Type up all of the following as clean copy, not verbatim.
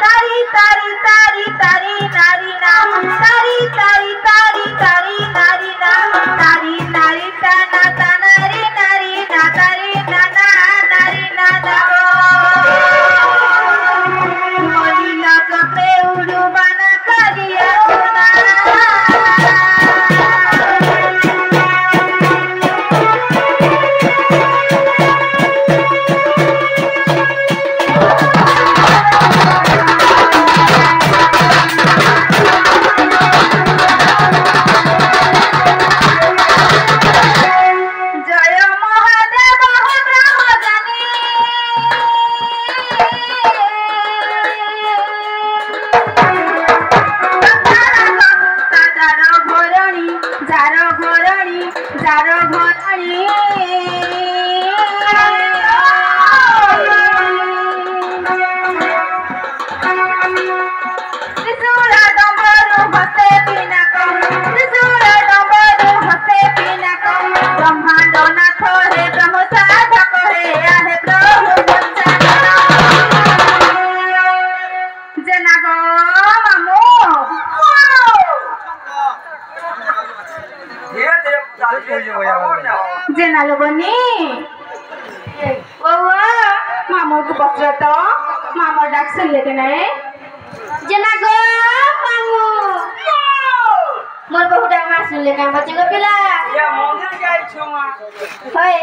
तारी तारी तारी जेनालो बनी ओ मामू को पत्र तो मामा डाक सुन लेते नहीं जना गो मामू मोर बहु डाक मा सुन लेना बच्चे को पिला ये मंदिर जाई छुमा होय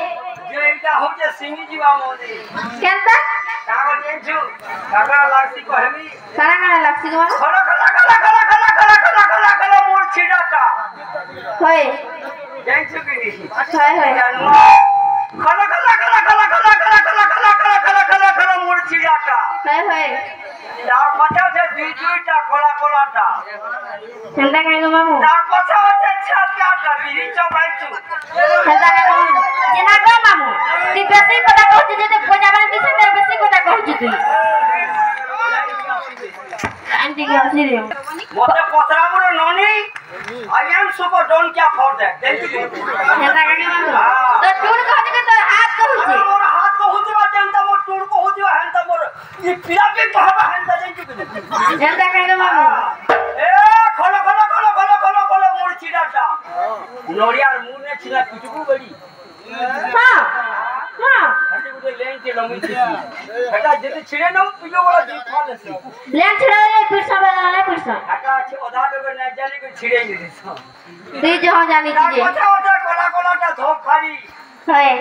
जे इटा हो जे सिंगी जीवा मंदिर केनता कागो जेछु कागरा लागसी को हेमी कागरा लागसी को खला खला खला खला खला खला खला खला खला मोर छिड़ाटा होय जेछु की होय होय खला खला खला खला खला खला खला खला खला खला खला खला मोर छिड़ाटा होय होय तार पछा से दुईटा खला खलाटा केनता कागो मामू तार पछा से छातटा बिरी चबाइछु केनता कागो जना गो मामू ती बेसी कोटा कहू जे पोजाबान दिसे ते बेसी कोटा कहू तू आंटी के हसी रे मोते पतरा मोर ननी आई एम सुपर डोंट क्या for that thank you केनता Kago मामू तो टूर कहू के तो हाथ कहू छे मोर हाथ को होतिबा जनता मोर टूर को होतिबा हनता मोर ई पिया पे कहबा हनता थैंक यू केनता कागो मामू ए खलो खलो खलो खलो खलो खलो मोर छिडाटा नोरियार मुंह ने छिना पिटुकू बड़ी हां हां हटे गुडे लेन के लमी छी हटा जते छिड़े न पियो वाला जी खाले से लेन छिड़े पिरसा वाला पिरसा हटा छ ओधा लोग न जाने को छिड़े नहीं सा दे जो जानी चीज पछा ओधा कोला कोलाटा धोप खाली होय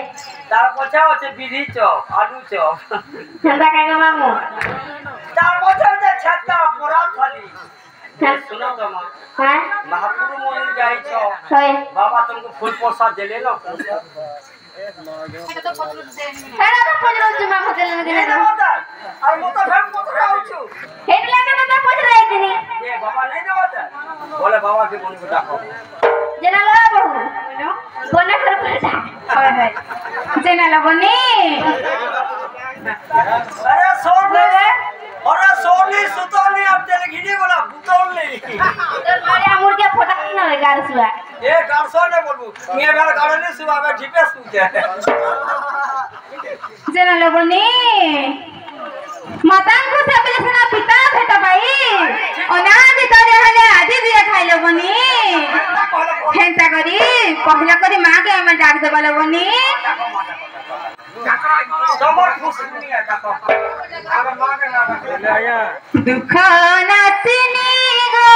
तार पछा ओते बिधी चौक आलू चौक केनता कागो मामू तार पछा ओते छक्का पूरा खाली सुनो तो मां हां महापुर मंदिर जाई छो होय बाबा तुमको फूल प्रसाद देले न हेडा तो पजरो जुमा होते ले ए देवता और मोता फेम पत्र आउछु हेड लागे तो पजरो आई दिनी ए बाबा नहीं देवता बोले बाबा के बोल को डाको जना ला बहु बोले कर पड़ा होय होय जना ला बनी अरे सोनी सुतोनी अब तेरे घिनी बोला बुतोनी तो मारिया मुर्गे फोटा न गार सुआ ए गारसो ने बोलबू मिया बेल गाड़ने सुबह में ठिपे सुते जना ला बनी माता को सबले सना पिता भेटा भाई अनादि तरे हले आदि दिया खाइलो बनी हेंता करी पहला करी मां के हम डाक देबल बनी समर खुश नहीं है ताको आगे मां के नाम ले आया दुख नाचनी गो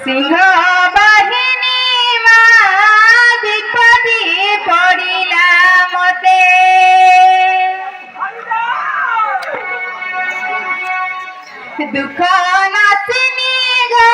सिंह बाहिनी मां विपदी पड़िला मते दुख नाचनी गो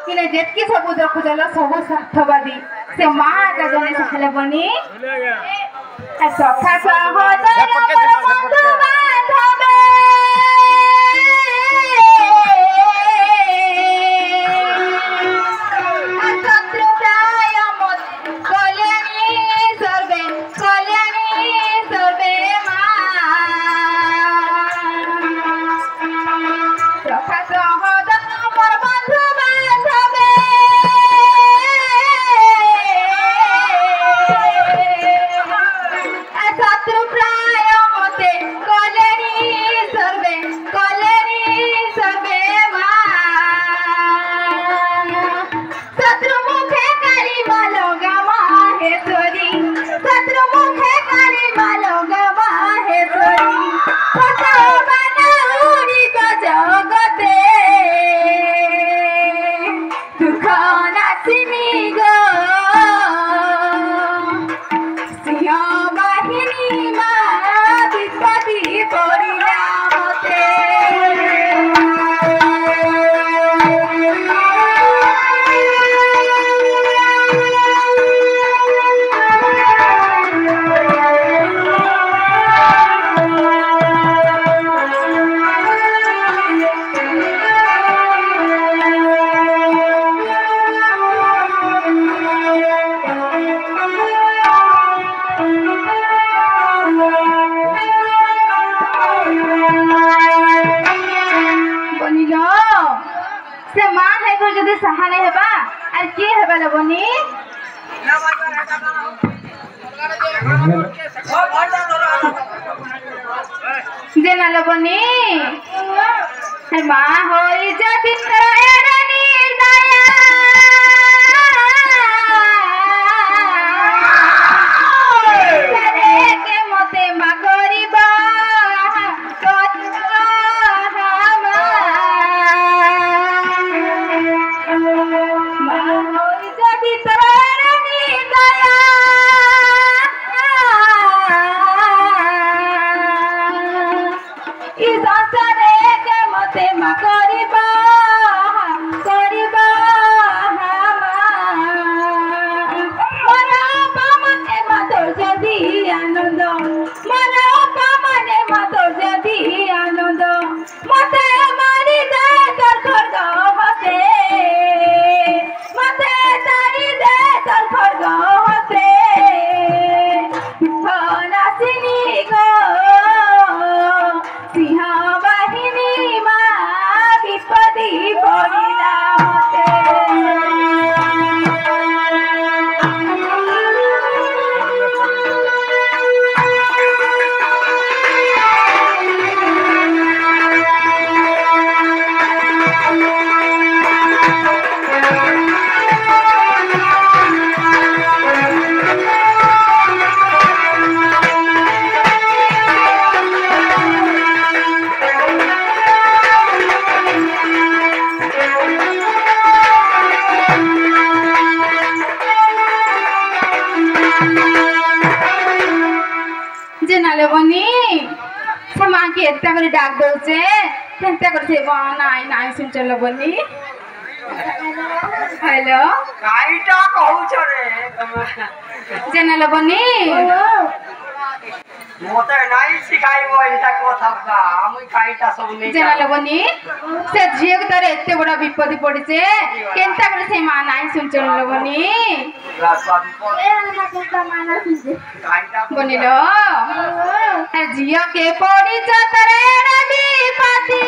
किने जेतकी सब देखुजल सब स्वार्थवादी से मां का जने सखले बनी सखा सहोदर बंधु बांधव शत्रु प्राय मत कल्याणी सर्वे सखा सहोदर बंधु शत्रु प्राय मते मते सहाने हेबा आर के हेबा लगनी जेना लगनी हे मा होई जति तोरा निर्दया करे के मते मा करिबा डाक दौचे केनता करथे नाई नाई सुन चलो बनी हेलो काईटा कहू छरे जेना बनी मोते नाई सिखाइबो एटा কথা আমি কাইটা सब नै जेना बनी से झियक तरे एते बडा विपत्ति पडिছে केनता करथे मा नाई सुन चलो बनी बनिलो झियो के पडिछ तरे विपत्ति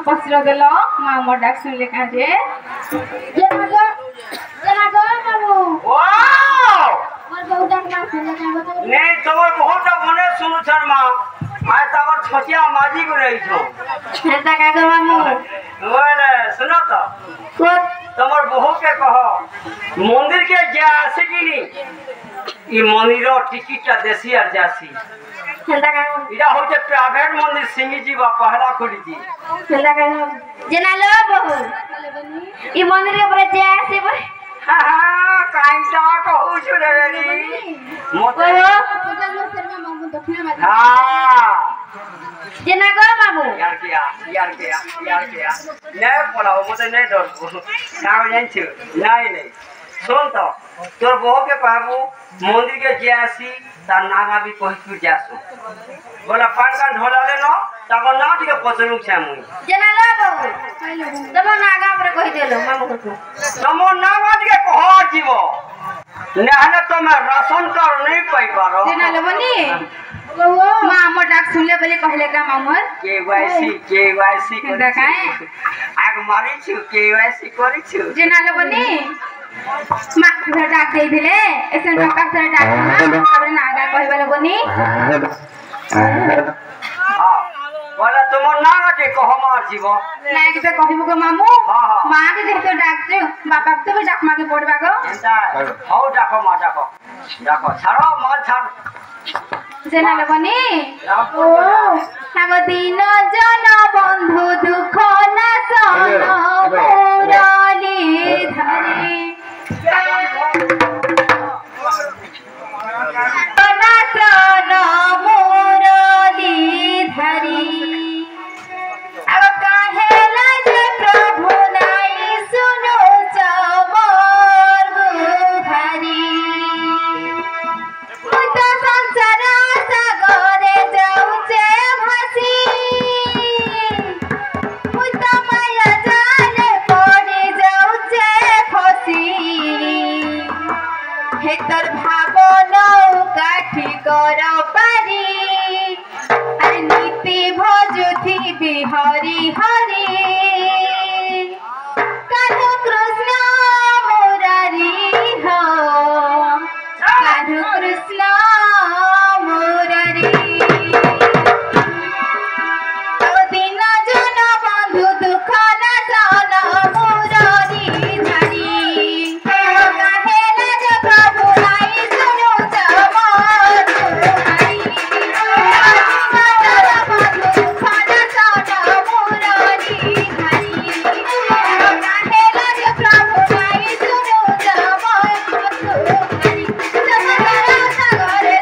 पसरा देलो मामा डाक सुन ले काजे जना गो मामू वाओ मोर बहुत डाक ना सुन ले काजे बता नहीं तोर बहुत मने सुनु शर्मा आय तवर छोटिया माजी को रही छो हेता का गो मामू बोले सुनो तो को तमर बहु के कहो मंदिर के जे आसे कि नी ई मंदिरो टिकटटा देसी আর जासी हेता का इडा होते प्राइवेट मंदिर सिंगी जी बा पहला खोली जी हेता का जना लो बहु ई मंदिर के ऊपर जे आसे हा हा काईसा कहू छु रे नी मोते हां जना गो बाबू यार किया ने बोलाओ मोते नहीं डर ना जान छु नहीं सुन तो तोर बहु के कहबू मंदिर के जे आसी तार नागा भी कहि तू जासु बोला पान कान ढोला ले न तब ना टिके पचनु छ मुई जना ला बाबू तब नागा पर कहि देलो मामू को तमो नागा टिके कह जीवो नहले तो मैं राशन कर नहीं पाई पारो जना ले बनी मामू डाक सुनले बोले कहले का मामू केवाईसी देखाए आग मारी छु केवाईसी करी छु जना ले बनी मा घर डाक दे दिले एसन टका से डाक ना अब नागा कहि वाला बनी हां बोला तुम नागा के कह मार जीवो नाग पे कहिबो को मामू मां के जेतो डाक छे बापा के तो डाक मागे पड़बा गो एंता हौ डाको मा डाको छाड़ो मार छाड़ जना ले बनी ओ नाग दिन जन बंधु दुख ना सन मुरली धरे सन मुरली धरी अब काहे लाज प्रभु नाई सुनो चमर गुहारी मुत संसार सागरे जाउचे भासी मुत माया जाले पड़ी जाउचे फसी हेतर भावना काठी कर पारी अरे नीति भजुथी बिहरी हरि कान्हू कृष्ण मुरारी हो कान्हू कृष्ण मुरारी दिन जन बंधु दुख न जन मुरारी धरी काहे लाज प्रभु नाई सुनु चमर गुहारी बंधु दुख न जन मुरारी धरी काहे लाज प्रभु नाई सुनु चमर गुहारी संसार सागरे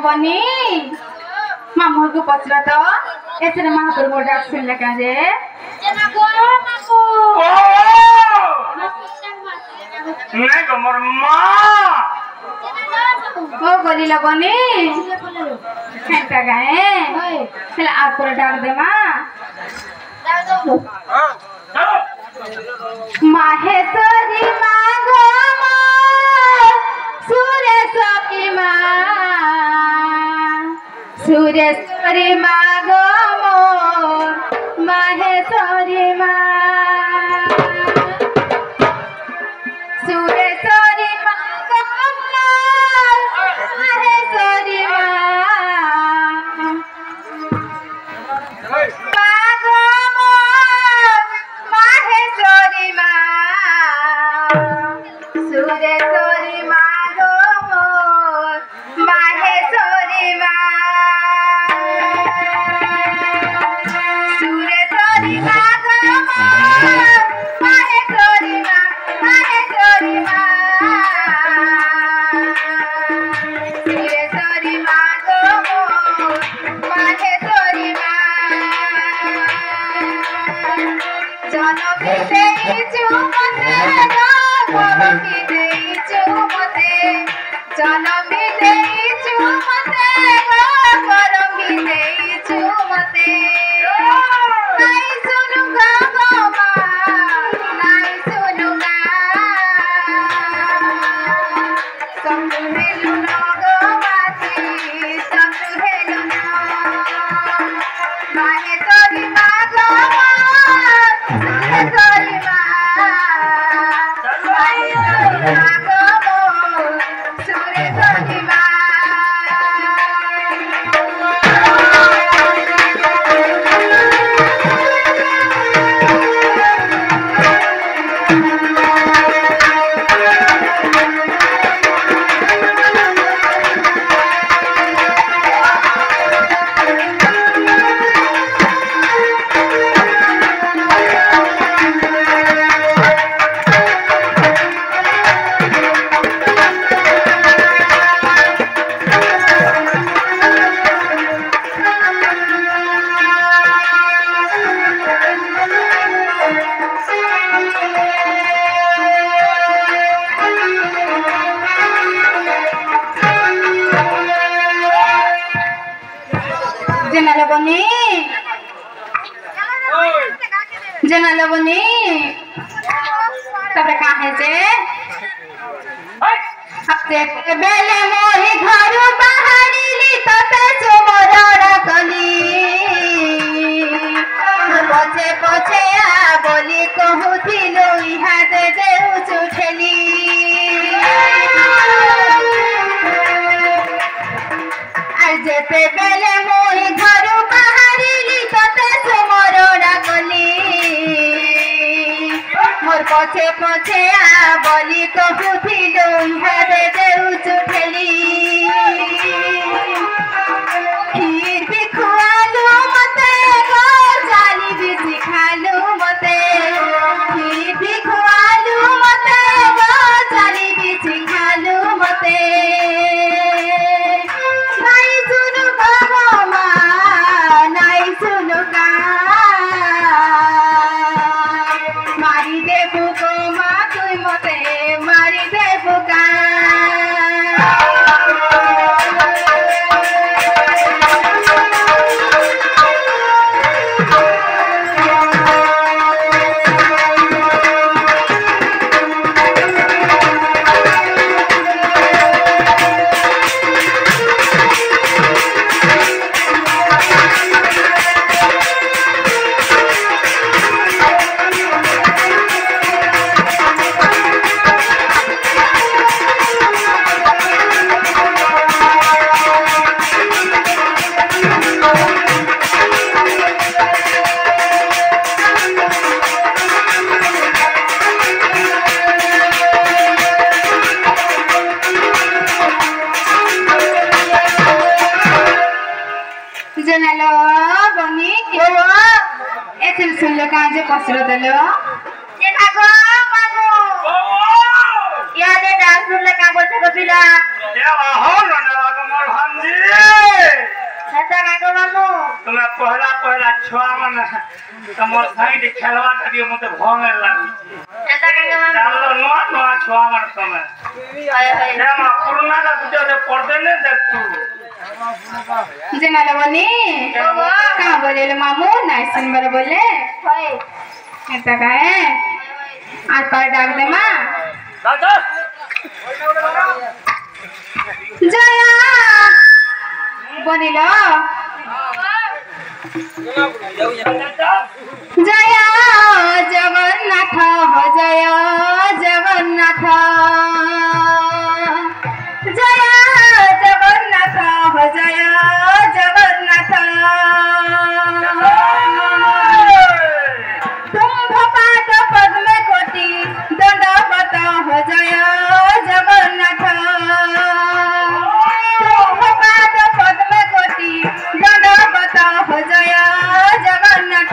बनी मामू को पचरा तो ऐसे महापुर को डाक सुन लगा जे जना गो मामू नहीं कमर माँ ओ बोली ला बनी खेलता गए चल आप को डाक दे माँ माहेश्वरी माँ गो सुरेश्वरी माँ गो मोर माहेश्वरी माँ सुरेश्वरी माँ गो मोर माहेश्वरी जना बनी तब कहाँ है जे हफ्ते बेले मोही घर बाहरी ली तते सुमरड़ कली पछे पछे आ बोली कहूथिलु इहा दे देउ चुठेली आज जेते बेले मोही घर बाहरी ली तते सुमरड़ कली मोर पछे पछे आ बोली कहूथिलु इहा दे देउ चुठेली खीर भी खुआलु मते गो जाली भी सिखालु मते खीर भी खुआलु मते गो जाली भी सिखालु मते नाई सुनु गो मा नाई सुनु का मारी देबु गो मा तुई मते मारी देबु का जनलो बनी के एथिल सुनले काजे पसरो देलो जेना गो मामू यादे डाल सुनले का बोलते को पिला ये हो न ना मोर भांजी तमे पहला पहला छुआ मन तमर साइड खेलवा करियो मते भंगे लागी एता के मामा जानो नुआ नुआ छुआ मन तमे हाय हाय जेमा पुरना का गुटे से पड़ते ने देख तू जना लवनी कहां बोले ले मामू नाइस नंबर बोले हाय एता का है आज पर डाक दे मां दादा जया बनिलो जय जगन्नाथ हो जय जगन्नाथ जय जगन्नाथ हो जय जगन्नाथ तुम पाद पद्म कोटि दंडवत हो जय जगन्नाथ तुम पाद पद्म कोटि दंडवत हो जय जगन्नाथ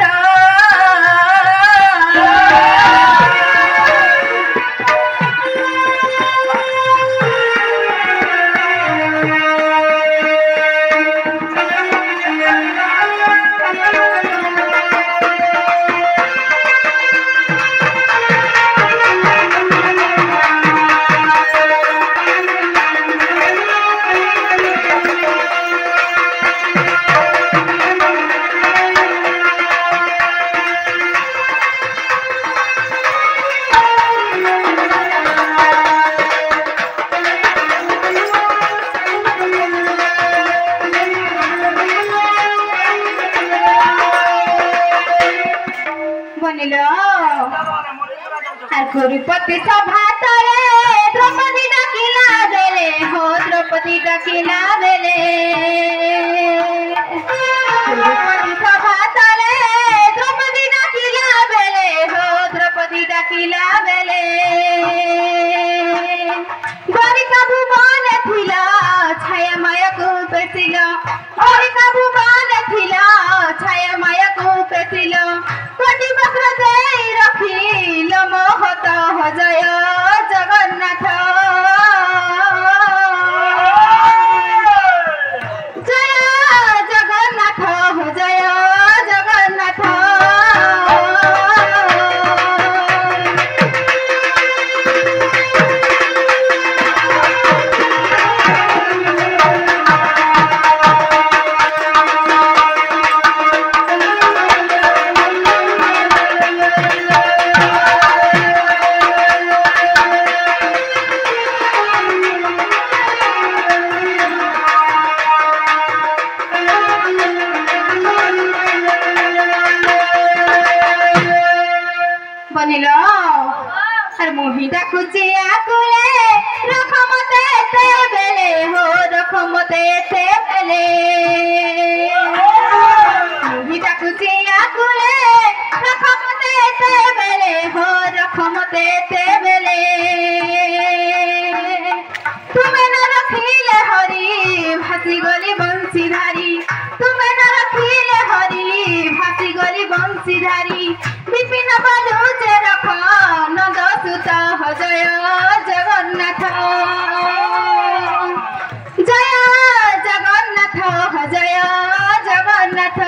बनिलो गुरुपति सभा तले द्रौपदी डाकिला बेले हो द्रौपदी डाकिला बेले गुरुपति सभा तले द्रौपदी डाकिला बेले हो द्रौपदी डाकिला बेले बालिका भुवन थिला छाया माया को पेसिलो बालिका भुवन थिला छाया माया को पेसिलो कोटि बस्त्र देई रखिल मोहत हो जय जगन्नाथ जय जगन्नाथ हो जय जगन्नाथ बनिलो अरे मोही डाकुची आकुले रख मते ते बेले हो रख मते ते बेले मोही डाकुची आकुले रख मते ते बेले हो रख मते ते बेले तुम्हें न रखिले हरी भासी गली बंशीधारी तुम्हें न रखिले हरी भासी गली बंशीधारी विपिन बालुचे रख नंद सुत हो जय जगन्नाथ जय जगन्नाथ हो जय जगन्नाथ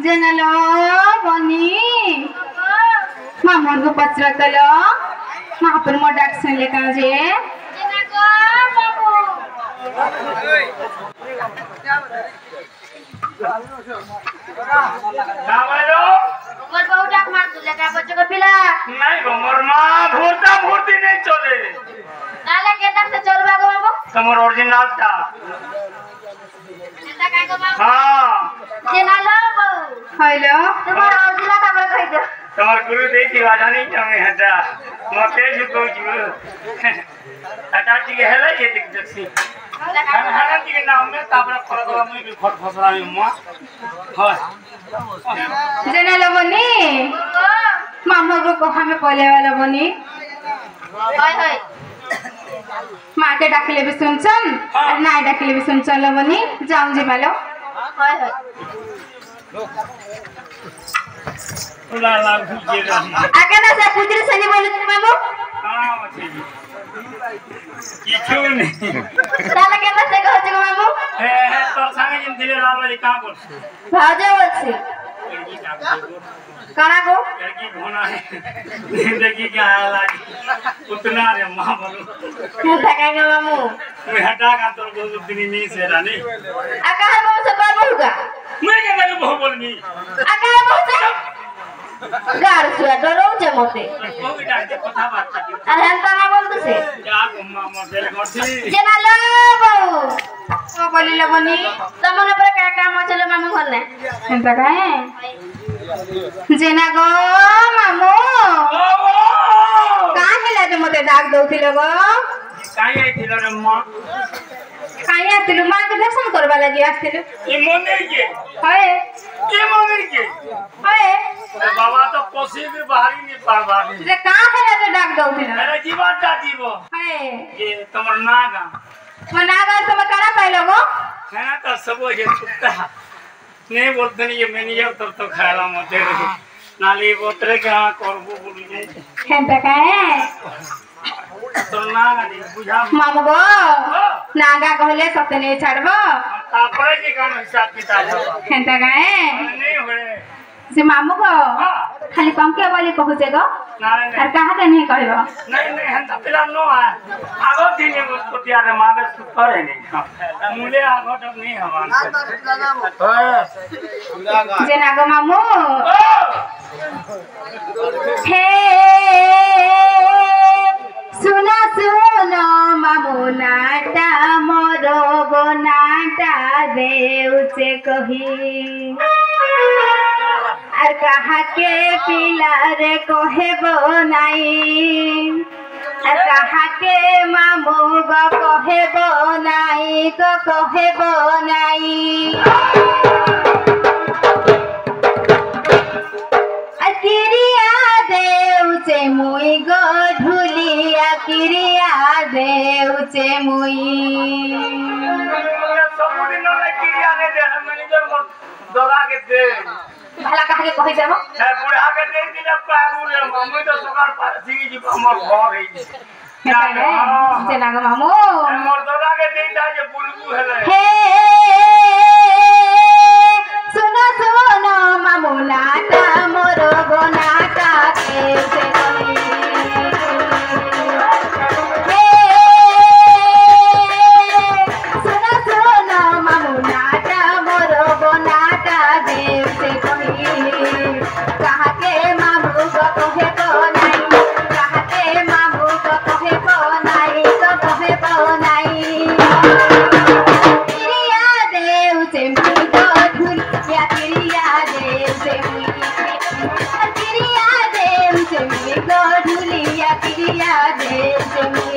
जनलो बनी मामन को पचरा तलो महापुर मो डाक सुन ले काजे जना गो मामू नामलो मोर बहु डाक मार तुले का बच्चे को पिला नहीं गो मोर मां भूरता भूरती नहीं चले नाले के डाक से चलबा गो मामू तमर ओरिजिनल था एता का गो मामू हां जना लो बहु हेलो तुम्हारा जिला का बोल कहि दो তোমার গুরু দেখি বাজানি আমি হাঁটা মতে ঝুঁকছি হাঁটা টিকে হেলে যে দেখছি হাঁটা টিকে না আমি তারপরে ফল আমি খট ফসলা আমি মা হয় জেনে লবনি মামুকে কহামে কলে লবনি হয় হয় মাকে ডাকিলে বি শুনছন আর নাই ডাকিলে বি শুনছন লবনি যাও যে মালো হয় হয় ওলা লাভ যে রহি আগে না সে কুজরি সনি বলি মামু কিছু নেই তাহলে কেন সে কহছে গো মামু হ্যাঁ তোর সঙ্গে যেন দিলে লাভ আছে কাম করছে ভাউজ বলছি কানা গো लड़की होना है जिंदगी क्या हाल आज उतना रे माँ बोलो মুখ থাকাঙ্গা মামু मैं हटा का तो बहुत दिन नहीं से रानी আকা মামু সে পারবো গা मैं क्या मैं बहुत बोलनी আকা মামু সে গার সুয়া ডরৌছে মতে वो भी डालते कथा बात करती আর হেনতা না বলতেছে क्या गुम्मा मॉडल करती জেনালো বউ ও বলি লবনি তমনে পরে কা কাম আছে মামু ঘরে এন্তা কাহে জেনা গো মামু কাহে লাগে মতে ডাক দউছিল গো काई आई थी रे माँ কাহে আসছিল মা কে দর্শন করবা লাগি আসছিল ये मंदिर के হয় ये मंदिर के হয় अरे बाबा तो कोसी भी बाहरी नहीं पावा যে কাহে লাগে ডাক দউছিল मेरा जीवन का जीवो হয় ये तुम्हारा नागा মনা গা তুমি কারা পাইলো গো है ना तो सब ये कुत्ता नहीं बोलते नहीं ये मैंने ये तो खाया मते नाली बोतरे क्या करबो बोली এন্তা কাহে तो ना नहीं बुझा মামু গো নাগা কহলে সতে নেই ছাড়বো तापरे के काम हिसाब किताब এন্তা কাহে नहीं हुए সে মামু গো हां খালি কমকে বলি কহুছে গো ना আর কাহাতে নেই কহিব नहीं नहीं हम तपिला नो है आगो दिन को तियारे मागे सुपर है नहीं मुले आगो तक नहीं हवान যে না গো মামু হে শুনো শুনো মামু নাটা মোর গো নাটা দেউছে কহি আর কাহাকে পিলারে কহেব নাই আর কাহাকে মামু গো কহেব নাই গো কহেব নাই আর কিরিয়া দেউছে মুই গো ঢুলিয়া কিরিয়া দেউছে মুই सब दिन ना किरिया ने दे मैनेजर को दौड़ा के दे ভালা কাহাকে কহি দেব है बुढ़ा के दे दिला पागु रे मम्मी तो सकार पर सिगी जी हमर घर है যে না গো মামু मोर दौड़ा के दे दा जे बुलबु हेले হে শুনো শুনো মামু নাটা মোর গো নাটা দেউছে কহি হে শুনো শুনো মামু নাটা মোর গো নাটা দেউছে কহি কাহাকে মামু গো কহেব নাই কাহাকে মামু গো কহেব নাই গো কহেব নাই কিরিয়া দেউছে মুই গো ঢুলিয়া কিরিয়া দেউছে মুই কিরিয়া দেউছে মুই গো ঢুলিয়া কিরিয়া দেউছে মুই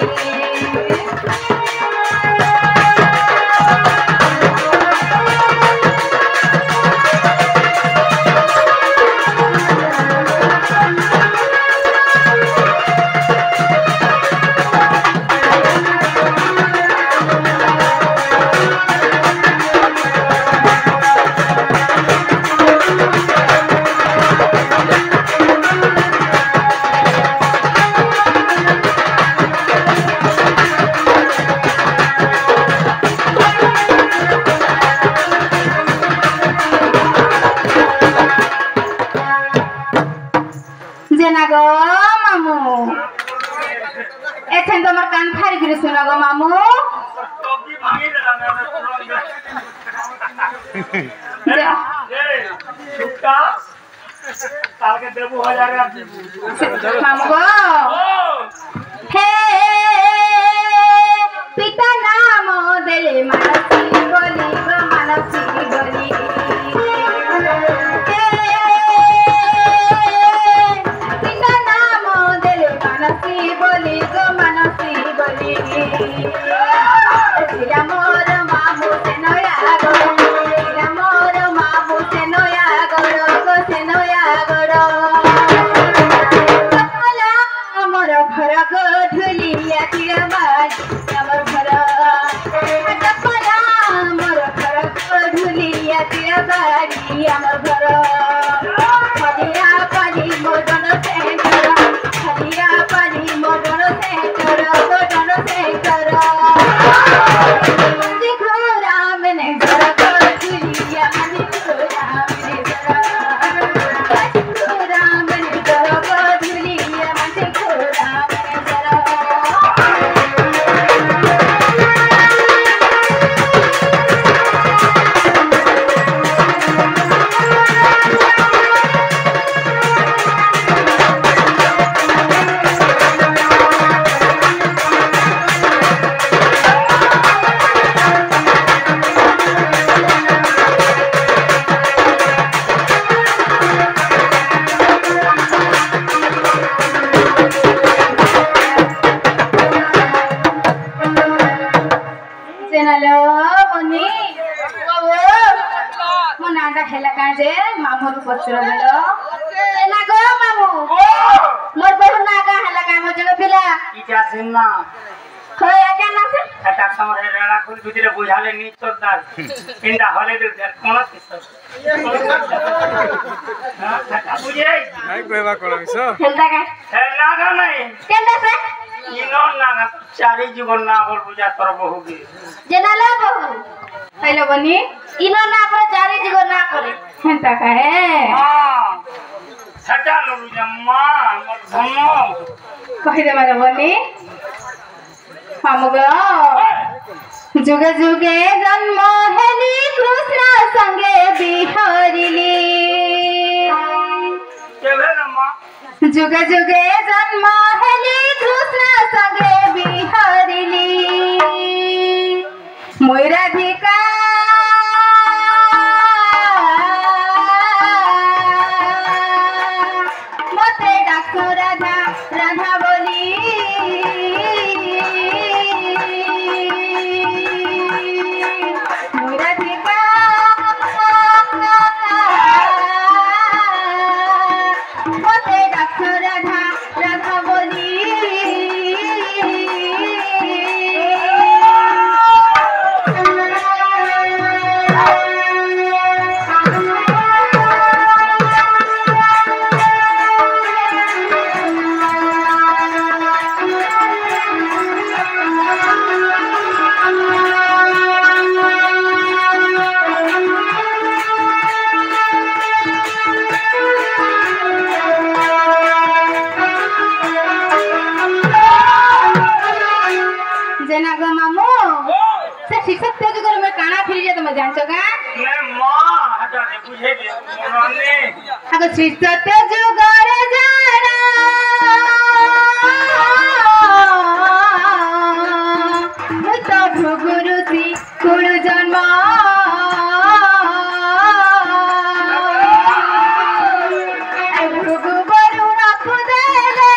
যে না গো মামু এখান তোমার কান ফাড়ি করে শোনা গো মামু तो भी भागी देला मैंने যা- ए छुट्टा काल के देबू 1000 आप মামু গো ओ হে পিতা নাম দেলে মানসি বলি গো মানসি বলি হে मानसी बोली गो मानसी बोली मोर मामू से नया गौर मोर मामू से नया गौर गो से नया गौर मोर घर गो ढुलिया तिर बाजी मोर घर मोर घर गो ढुलिया तिर बाजी मोर घर हरिया पानी मोदन से कर हरिया पानी मोदन से कर मोदन से कर देखो राम ने घर को दुनिया में देखो राम ने घर को दुनिया में देखो राम ने घर मामू पचर बेलो ना गो मामू मोर बहु नागा हला का मो जगह पिला इटा सिन्ना खय आके ना से टाटा समरे रेला कुल बिदिरे बुझाले नी तोदार इंडा हले दे कोन किस हां टाटा बुझे नहीं कोइबा करबिसो हेलदा का हे नागा नहीं केंदा से इनो नागा चारी जीवन ना बोल बुझा तर बहु गे जेनाला बहु हेलो बनी इनो ना पर चारी जीवन ना करे हेंता का है हां सटा लो जम्मा मत धमो कहि दे मारे बनी हमगो जुगे जुगे जन्म हेली कृष्ण संगे बिहरिली केबे नमा जुगे जुगे जन्म हेली कृष्ण संगे बिहरिली मोराधिका मते डाको राधा राधा बोली मोराधिका मते डाको राधा राधा बोली जना गो मामू से शिक्षक ते जो में काना फिर जे तुम जानछो का मैं मां हटा दे बुझे दे मोरने अगो शिक्षक ते जो करे जाना मुतो भुगुरु सी कुळु जन्म भुगु बरुणा कुदेले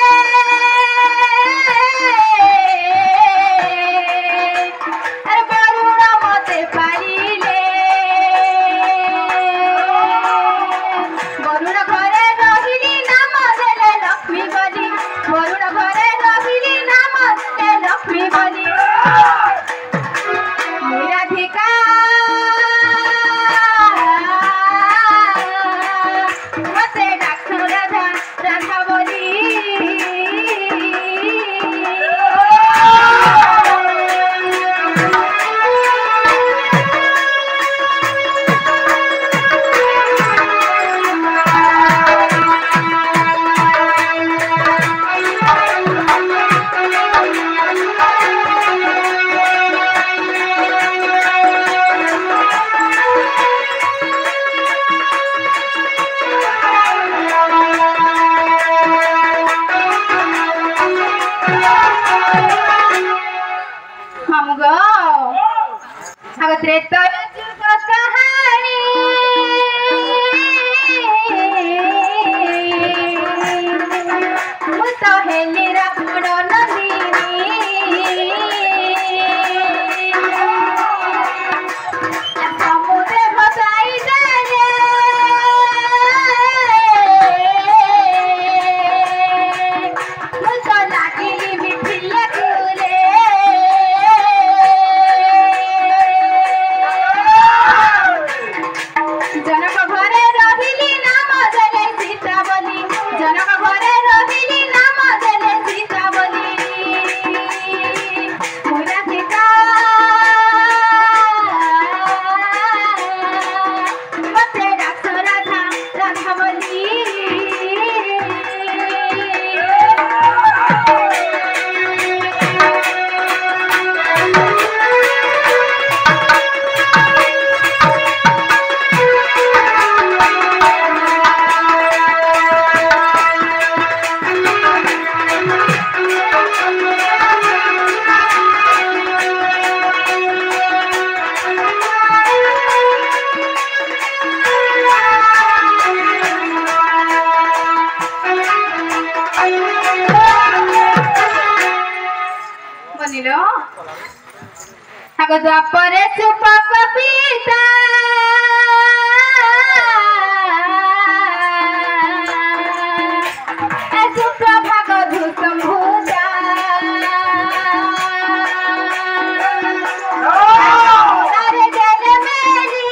त्रेता जुग कहानी मुतो हेली रावण শুনিলো আগো দ্বাপরে সুপ কবিতা সুপ্রভাগ ধূতম ভূজা আরে জল মেরি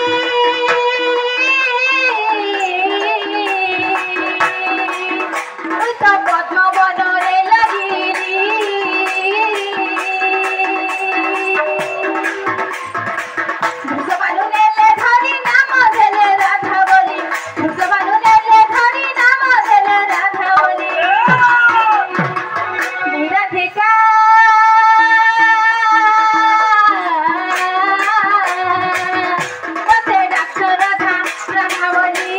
তো পদ্ম বনরে লাগিরি ধূসবানু নেলে ধরি নাম দেলে রাধা বলি ধূসবানু নেলে ধরি নাম দেলে রাধা বলি নিরাধিকা মতে ডাকছো রাধা রাধা বলি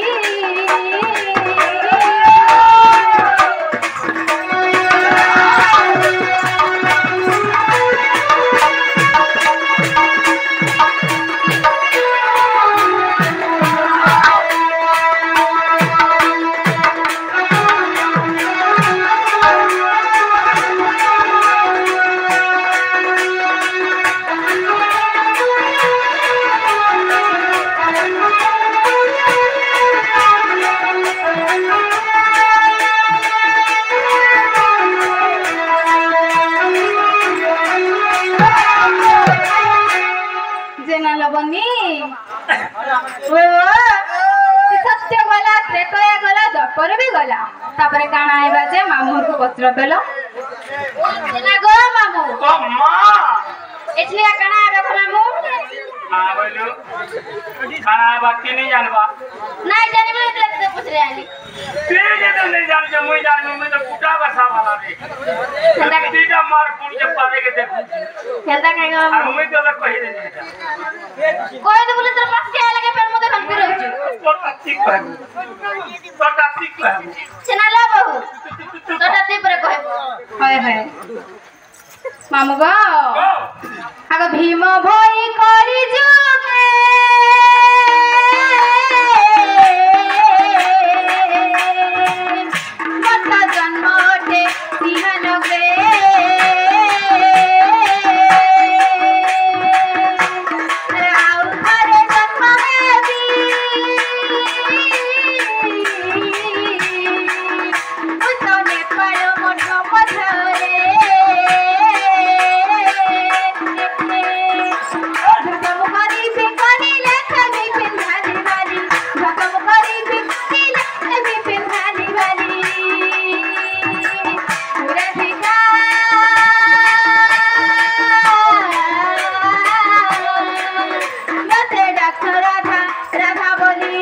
বনি ও সত্য গলা ত্রেতয়া গলা দ্বাপর বি গলা তারপরে কানা আইবা যে মামুরକୁ ପତ୍ର ଦେଲ না গো মামু ও মা এছলিয়া কানা আইবা মামু মা বলো খানা বাকি नहीं जानबा নাই জানি বলে তো পুছরে আলি তুই যে তো नहीं जानते मुई जानू मैं तो कुटा बसा वाला रे तीटा मार पुन के पारे के देख খেলতা কাই গো আর मुई तो कहि दे কই দে বলে তোর পাশে আই লাগে ফের মতে খান করে হচ্ছে तो ठीक है চেনালা বহু তোটা তে পরে কইব হয় হয় মামু গো আগো ভীম ভই করি যুগে মত জন্মতে সিংহনগে রাউ ঘরে জন্ম হেবি উতনে পাড় মঠ পথরে ধকম করিবি করিলে কবি পিন্ধানি বালি ধকম করিবি করিলে কবি পিন্ধানি বালি রাধিকা মতে ডাকছো রাধা রাধা বলি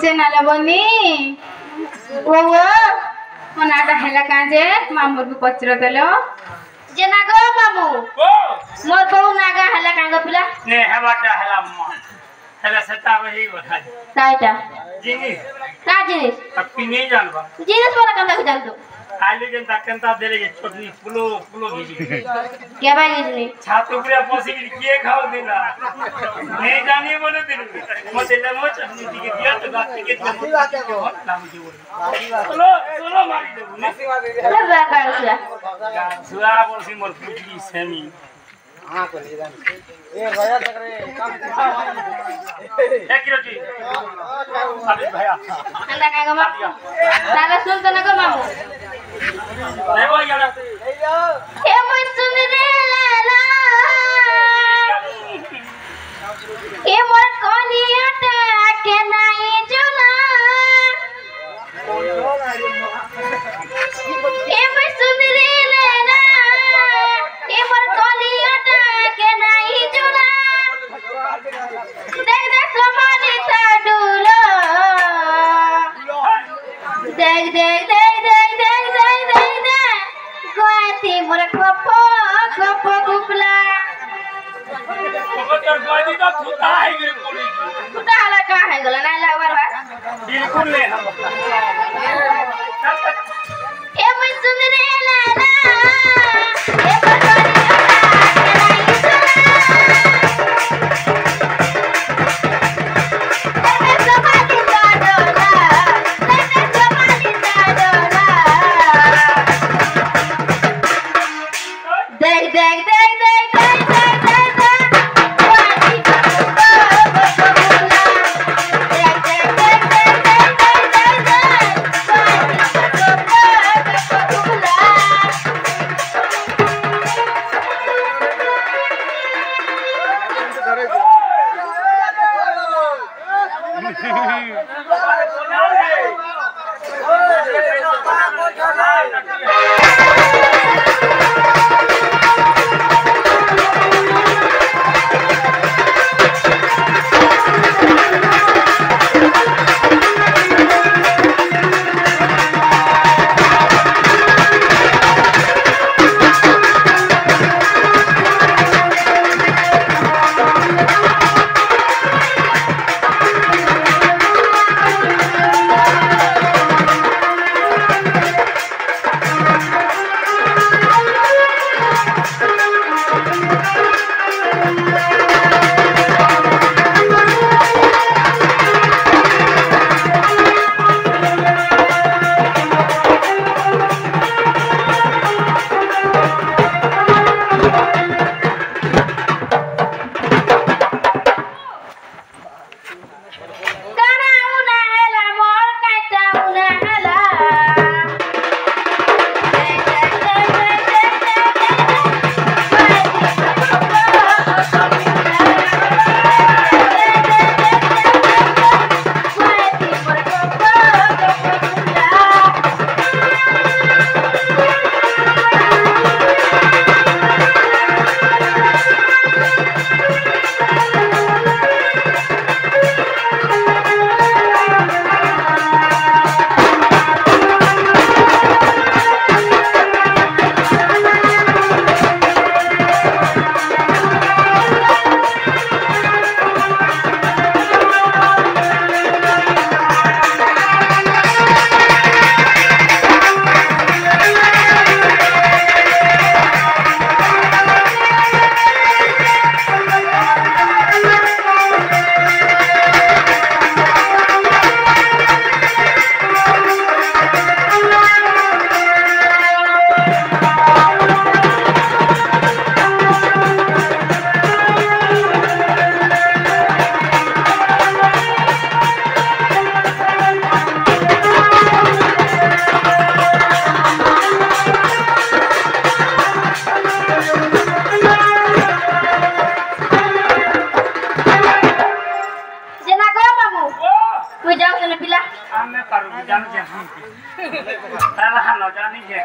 চেনালে বনি ও মনাটা হেলা কাজে মামুর পত্র দেল যে না গো মামু ओ মোর বউ নাগা হেলা কাঙ্গ পিলা ने हेबाटा हेला अम्मा हेला सता वही बता তাইটা जिनी কা জিনিস अपनी नहीं जानबा জিনিস বলা কান্দা জানতো आलू के तकंता देले के चटनी फुलो फुलो भेजी কে ভাই জিনি छात ऊपर पसी के खाओ देला नहीं जानी बोले दिन मते लेमो चटनी के दिया तो गात के नाम जी बोल चलो चलो मारी दे ने রে কারসা सुआ बोलसी मोर पुटली सेमी हां कर ए भैया तक रे काम एक रोटी अभी भैया আন্দা কাঙ্গ মা তাহলে শুনতো না গো মামু नहीं वो यार কে মই শুনে রে লালা কে মোর কলিয়াটা কে নাই জুলা কে মই শুনে রে লালা কে মোর কলিয়াটা কে নাই জুলা দেখ দেখ সমানি তা ডুলো দেখ দেখ দেখ দেখ দেখ দেখ দেখ দেখ जानी है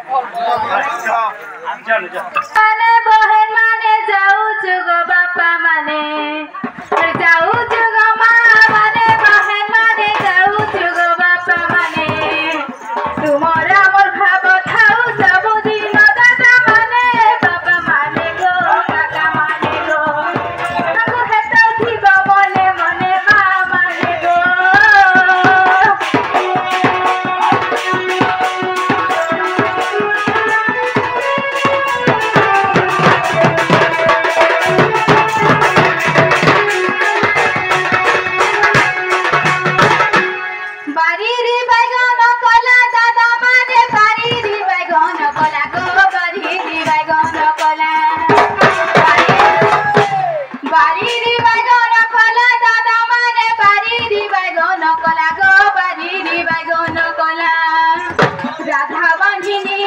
चल जा माने बहन माने जाऊछु गो बापा माने जाऊछु गो माँ माने बहन माने जाऊछु गो बापा माने तुमरा मोर भाव थाउ सबु दिन दादा माने बापा माने गो काका माने गो ताको हेता थिब मने मने माँ माने गो बारीरी बैगन कला दादा माने बारीरी बैगन कला गो बारीरी बैगन कला बारीरी बैगन कला दादा माने बारीरी बैगन कला गो बारीरी बैगन कला राधा बंधिनी